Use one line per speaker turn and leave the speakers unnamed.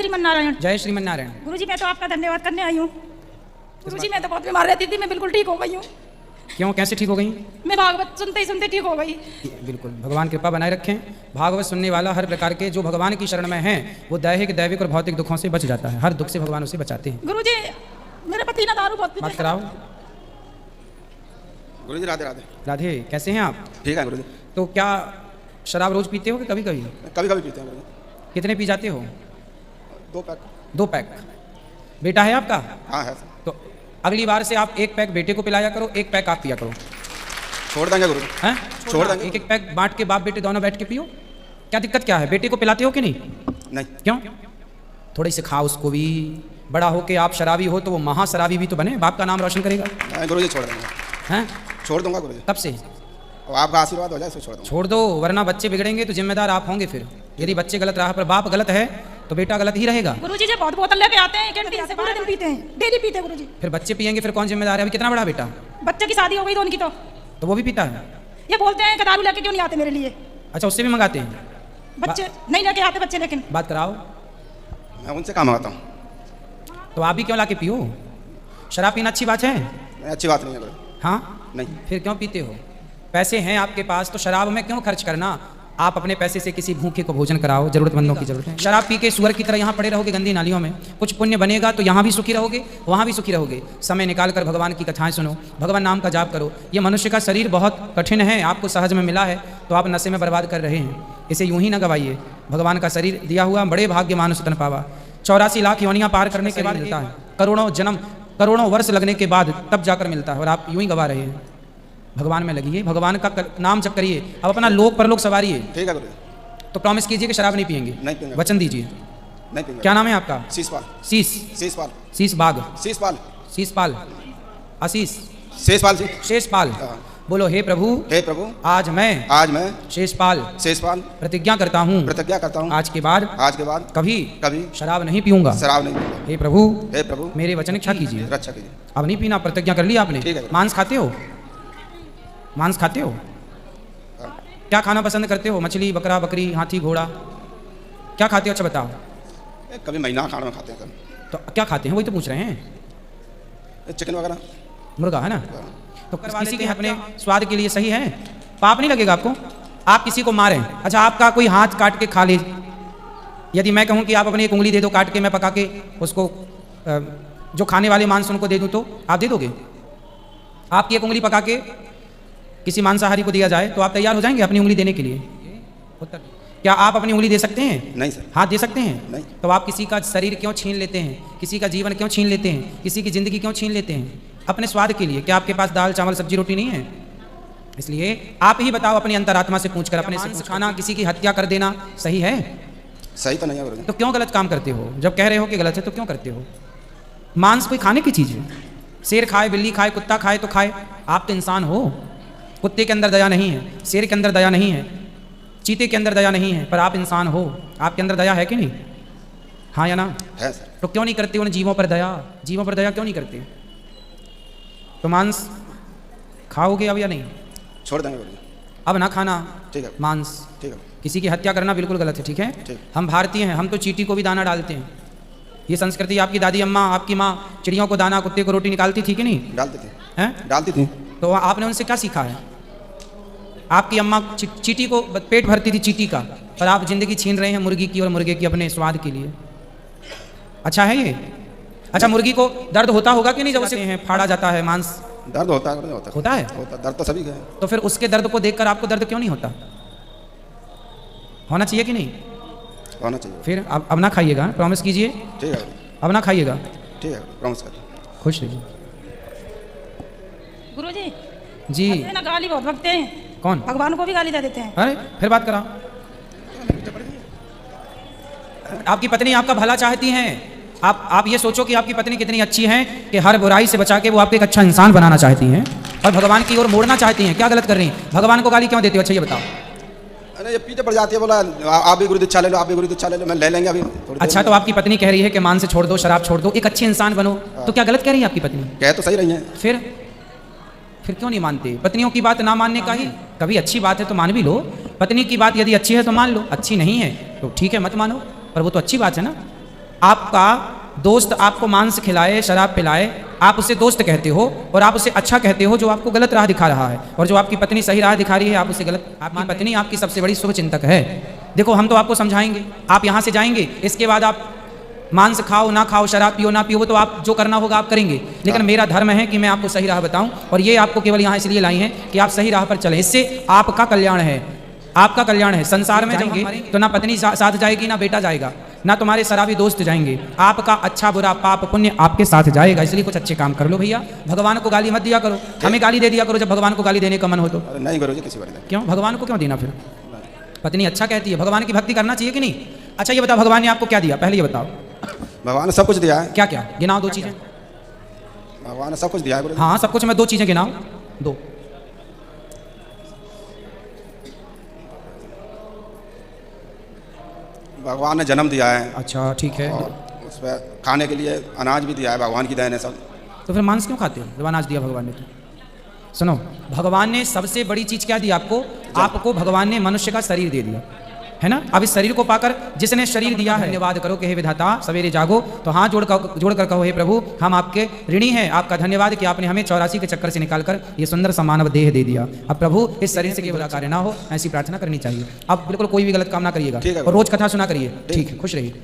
श्रीमन नारायण।
जय श्रीमन नारायण।
गुरुजी मैं तो आपका धन्यवाद करने आई हूँ। गुरुजी मैं तो बहुत बीमार रहती थी, मैं बिल्कुल ठीक हो गई हूँ।
क्यों, कैसे ठीक हो गई?
मैं भागवत सुनते ही सुनते ठीक हो गई।
बिल्कुल, भगवान कृपा बनाए रखें। भागवत सुनने वाला हर प्रकार के जो भगवान की शरण में है वो दैहिक दैविक और भौतिक दुखों से बच जाता है। हर दुख से भगवान उसे बचाते हैं।
गुरुजी मेरे पति ना दारू बहुत पीते।
बात कराओ।
गुरुजी राधे राधे।
राधे, कैसे हैं आप?
ठीक है गुरुजी।
तो क्या शराब रोज पीते हो कि कभी कभी?
कभी कभी पीते हैं गुरुजी।
कितने पी जाते हो?
2 पैक।
2 पैक। बेटा है आपका?
हाँ है सर।
तो अगली बार से आप 1 पैक बेटे को पिलाया करो, 1 पैक आप पिया करो।
छोड़ देंगे गुरुजी।
हैं?
छोड़ देंगे।
1 पैक बांट के बाप बेटे दोनों बैठ के पियो। क्या दिक्कत क्या है? बेटे को पिलाते हो कि नहीं?
नहीं।
क्यों? थोड़ी सिखाओ उसको भी। बड़ा हो के आप शराबी हो तो वो महा शराबी भी तो बने, बाप का नाम रोशन करेगा।
नहीं गुरुजी छोड़ देंगे।
हैं?
छोड़ दूंगा गुरुजी।
कब से?
और आपका आशीर्वाद हो जाए तो छोड़ दूंगा।
छोड़ दो, वरना बच्चे बिगड़ेंगे तो जिम्मेदार आप होंगे। फिर यदि बच्चे गलत राह पर, बाप गलत है तो बेटा गलत ही रहेगा।
गुरुजी जी बहुत बोतल लेके आते हैं, कैंटीन से पूरे दिन पीते हैं, डेली पीते हैं गुरुजी।
फिर बच्चे पिएंगे, फिर कौन जिम्मेदार है? अभी कितना बड़ा बेटा?
बच्चे की शादी हो गई तो उनकी तो
वो भी पीता है?
ये बोलते हैं कि दारू लेके क्यों नहीं आते मेरे लिए।
अच्छा, उससे भी मंगाते हैं?
बच्चे नहीं लेके आते बच्चे, लेकिन
बात कराओ।
मैं उनसे काम आता हूँ।
तो आप भी क्यों लाके पियो? शराब पीना अच्छी बात है?
अच्छी बात नहीं है गुरुजी।
हाँ?
नहीं।
फिर क्यों पीते हो? पैसे हैं आपके पास तो शराब में क्यों खर्च करना? आप अपने पैसे से किसी भूखे को भोजन कराओ, जरूरतमंदों की जरूरत है। शराब पी के सुअर की तरह यहाँ पड़े रहोगे गंदी नालियों में, कुछ पुण्य बनेगा तो यहाँ भी सुखी रहोगे, वहाँ भी सुखी रहोगे। समय निकाल कर भगवान की कथाएं सुनो, भगवान नाम का जाप करो। ये मनुष्य का शरीर बहुत कठिन है, आपको सहज में मिला है तो आप नशे में बर्बाद कर रहे हैं। इसे यूं ही न गवाइए। भगवान का शरीर दिया हुआ बड़े भाग्य मानुष तन पावा। 84 लाख योनियाँ पार करने के बाद मिलता है, करोड़ों जन्म करोड़ों वर्ष लगने के बाद तब जाकर मिलता है, और आप यूं ही गवा रहे हैं। भगवान में लगिए, भगवान का नाम जप करिए, अब अपना लोक परलोक सवारिए।
ठीक है गुरुजी।
तो प्रॉमिस कीजिए कि शराब नहीं पिएंगे।
नहीं पिएंगे।
वचन दीजिए।
नहीं पिएंगे।
क्या नाम है आपका?
शीशपाल।
शीश
शीशपाल।
बाग।
शीशपाल।
आशीष
शेषपाल जी।
शेषपाल। बोलो, हे प्रभु आज मैं शेषपाल प्रतिज्ञा करता हूँ आज के बाद कभी शराब नहीं पीऊंगा। हे प्रभु मेरे वचन रक्षा कीजिए। अब नहीं पीना, प्रतिज्ञा कर ली आपने। मांस खाते हो? क्या खाना पसंद करते हो? मछली, बकरा, बकरी, हाथी, घोड़ा, क्या खाते हो? अच्छा बताओ।
कभी महीना खाना में खाते हैं।
तो क्या खाते हैं वही तो पूछ रहे हैं।
चिकन वगैरह,
मुर्गा है ना। तो किसी के अपने स्वाद के लिए सही है, पाप नहीं लगेगा आपको। आप किसी को मारें, अच्छा आपका कोई हाथ काट के खा ले, यदि मैं कहूँ कि आप अपनी एक उंगली दे दो काट के, मैं पका के उसको जो खाने वाले मांस उनको दे दूँ तो आप दे दोगे? आपकी एक उंगली पका के किसी मांसाहारी को दिया जाए तो आप तैयार हो जाएंगे अपनी उंगली देने के लिए? क्या आप अपनी उंगली दे सकते हैं?
नहीं सर।
हाथ दे सकते हैं?
नहीं।
तो आप किसी का शरीर क्यों छीन लेते हैं? किसी का जीवन क्यों छीन लेते हैं? किसी की जिंदगी क्यों छीन लेते हैं? अपने स्वाद के लिए। क्या आपके पास दाल चावल सब्जी रोटी नहीं है? इसलिए आप ही बताओ अपनी अंतरात्मा से पूछकर, अपने से पूछना, किसी की हत्या कर देना सही है?
सही तो नहीं है गुरुजी।
तो क्यों गलत काम करते हो? जब कह रहे हो कि गलत है तो क्यों करते हो? मांस कोई खाने की चीज है? शेर खाए, बिल्ली खाए, कुत्ता खाए तो खाए, आप तो इंसान हो। कुत्ते के अंदर दया नहीं है, शेर के अंदर दया नहीं है, चीते के अंदर दया नहीं है, पर आप इंसान हो, आपके अंदर दया है कि नहीं? हाँ या ना?
है सर।
तो क्यों नहीं करते उन जीवों पर दया? जीवों पर दया क्यों नहीं करते? तो मांस खाओगे अब या नहीं?
छोड़ देंगे गुरुजी।
अब ना खाना।
ठीक है।
मांस।
ठीक है।
किसी की हत्या करना बिल्कुल गलत है, ठीक है?
ठीक।
हम भारतीय हैं, हम तो चींटी को भी दाना डालते हैं। ये संस्कृति आपकी दादी अम्मा, आपकी माँ चिड़ियों को दाना, कुत्ते को रोटी निकालती थी कि नहीं?
डालती थी।
हैं?
डालती थी।
तो आपने उनसे क्या सीखा है? आपकी अम्मा चींटी को पेट भरती थी चींटी का, पर आप जिंदगी छीन रहे हैं मुर्गी की और मुर्गे की अपने स्वाद के लिए। अच्छा है ये? अच्छा, मुर्गी को दर्द होता होगा कि नहीं जब उसे फाड़ा जाता है मांस?
दर्द होता है।
होता है?
दर्द तो सभी का है।
तो फिर उसके दर्द को देखकर आपको दर्द क्यों नहीं होता? होना चाहिए कि नहीं?
होना चाहिए।
फिर अब ना खाइएगा, प्रॉमिस कीजिए।
ठीक है।
अब ना खाइएगा।
ठीक है, प्रॉमिस कर।
खुश रहिए।
गुरुजी
जी।
ना गाली बहुत बकते हैं।
कौन?
भगवान को भी गाली दे देते हैं।
अरे फिर बात करा। आपकी पत्नी आपका भला चाहती हैं। आप ये सोचो कि आपकी पत्नी कितनी अच्छी है कि हर बुराई से बचा के वो आपको एक अच्छा इंसान बनाना चाहती हैं और भगवान की ओर मोड़ना चाहती हैं। क्या गलत कर रही हैं? भगवान को गाली क्यों देती हो? अच्छा ये बताओ।
अरे ये पीछे पड़ जाती है, बोला आप भी गुरु दीक्षा ले लो, आप भी गुरु दीक्षा ले लो, मैं ले लेंगे अभी।
अच्छा, तो आपकी पत्नी कह रही है कि मान से छोड़ दो, शराब छोड़ दो, एक अच्छे इंसान बनो, तो क्या गलत कह रही है आपकी पत्नी?
कह तो सही रही है।
फिर क्यों नहीं मानते? पत्नियों की बात ना मानने का ही कभी अच्छी बात है तो मान भी लो। पत्नी की बात यदि अच्छी है तो मान लो, अच्छी नहीं है तो ठीक है मत मानो, पर वो तो अच्छी बात है ना। आपका दोस्त आपको मांस खिलाए, शराब पिलाए, आप उसे दोस्त कहते हो और आप उसे अच्छा कहते हो जो आपको गलत राह दिखा रहा है, और जो आपकी पत्नी सही राह दिखा रही है आप उसे गलत। आपकी पत्नी आपकी सबसे बड़ी शुभचिंतक है। देखो हम तो आपको समझाएंगे, आप यहाँ से जाएंगे, इसके बाद आप मांस खाओ ना खाओ, शराब पियो ना पियो, वो तो आप जो करना होगा आप करेंगे, लेकिन मेरा धर्म है कि मैं आपको सही राह बताऊं, और ये आपको केवल यहाँ इसलिए लाई हैं कि आप सही राह पर चलें, इससे आपका कल्याण है, आपका कल्याण है। संसार में जाएंगे तो ना पत्नी साथ जाएगी ना बेटा जाएगा, ना तुम्हारे शराबी दोस्त जाएंगे, आपका अच्छा बुरा पाप पुण्य आपके साथ जाएगा। इसलिए कुछ अच्छे काम कर लो भैया, भगवान को गाली मत दिया करो, हमें गाली दे दिया करो जब भगवान को गाली देने का मन हो तो।
अरे नहीं गुरुजी, किसी बात नहीं।
क्यों भगवान को क्यों देना फिर? पत्नी अच्छा कहती है, भगवान की भक्ति करना चाहिए कि नहीं? अच्छा ये बताओ भगवान ने आपको क्या दिया, पहले ये बताओ।
भगवान ने सब कुछ दिया है।
क्या क्या गिनाओ, दो चीजें।
भगवान ने सब कुछ दिया है गुरुजी।
हाँ सब कुछ में दो चीजें गिनाओ, दो।
भगवान ने जन्म दिया है।
अच्छा ठीक है।
और उस पर खाने के लिए अनाज भी दिया है, भगवान की देन है सब।
तो फिर मांस क्यों खाते हो जब अनाज दिया भगवान ने? तो सुनो, भगवान ने सबसे बड़ी चीज क्या दी आपको? आपको भगवान ने मनुष्य का शरीर दे दिया है ना। अब इस शरीर को पाकर जिसने शरीर दिया है धन्यवाद करो कि हे विधाता सवेरे जागो, तो हाथ जोड़कर कहो हे प्रभु हम आपके ऋणी हैं, आपका धन्यवाद कि आपने हमें 84 के चक्कर से निकालकर ये सुंदर सा मानव देह दे दिया। अब प्रभु इस शरीर से केवल कार्य ना हो, ऐसी प्रार्थना करनी चाहिए। अब बिल्कुल कोई भी गलत काम ना करिएगा, और रोज कथा सुना करिए। ठीक है, खुश रहिए।